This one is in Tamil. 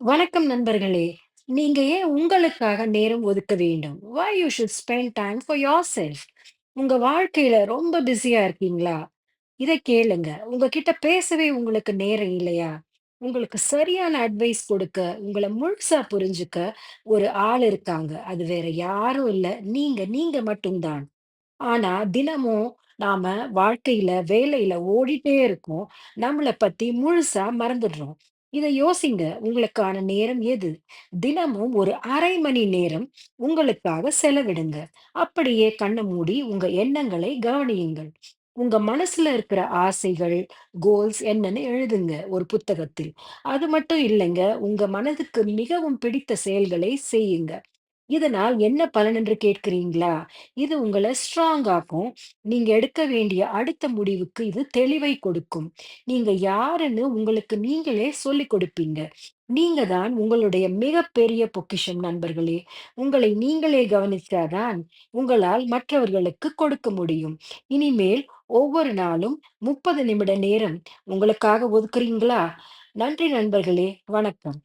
வணக்கம் நண்பர்களே. நீங்க ஏன் உங்களுக்காக நேரம் ஒதுக்க வேண்டும்? Why you should spend time for yourself? உங்க வாழ்க்கையில ரொம்ப பிஸியா இருக்கீங்களா? இத கேளுங்க. உங்ககிட்ட பேசவே உங்களுக்கு நேரம் இல்லையா? உங்களுக்கு சரியான அட்வைஸ் கொடுக்க, உங்கள முழுசா புரிஞ்சுக்க ஒரு ஆள் இருக்காங்க. அது வேற யாரும் இல்ல. நீங்க மட்டும் தான். ஆனா, தினமும் நாம வாழ்க்கையில, வேலையில ஓடிட்டே இருக்கோம். நம்மள பத்தி முழுசா மறந்துடுறோம். இத யோசிங்க. உங்களுக்கான நேரம் எது? தினமும் ஒரு 1/2 மணி நேரம் உங்களுக்காக செலவிடுங்க. அப்படியே கண்ண மூடி உங்க எண்ணங்களை கவனியுங்கள். உங்க மனசுல இருக்கிற ஆசைகள், கோல்ஸ் என்னன்னு எழுதுங்க ஒரு புத்தகத்தில். அது மட்டும் இல்லைங்க, உங்க மனதுக்கு மிகவும் பிடித்த செயல்களை செய்யுங்க. இதனால் என்ன பலன் என்று கேட்கிறீங்களா? இது உங்கள ஸ்ட்ராங் ஆக்கும். நீங்க எடுக்க வேண்டிய அடுத்த முடிவுக்கு இது தெளிவை கொடுக்கும். நீங்க யாருன்னு உங்களுக்கு நீங்களே சொல்லிக் கொடுப்பீங்க. நீங்க தான் உங்களுடைய மிகப்பெரிய பொக்கிஷம் நண்பர்களே. உங்களை நீங்களே கவனிச்சாதான் உங்களால் மற்றவர்களுக்கு கொடுக்க முடியும். இனிமேல் ஒவ்வொரு நாளும் 30 நிமிட நேரம் உங்களுக்காக ஒதுக்குறீங்களா? நன்றி நண்பர்களே. வணக்கம்.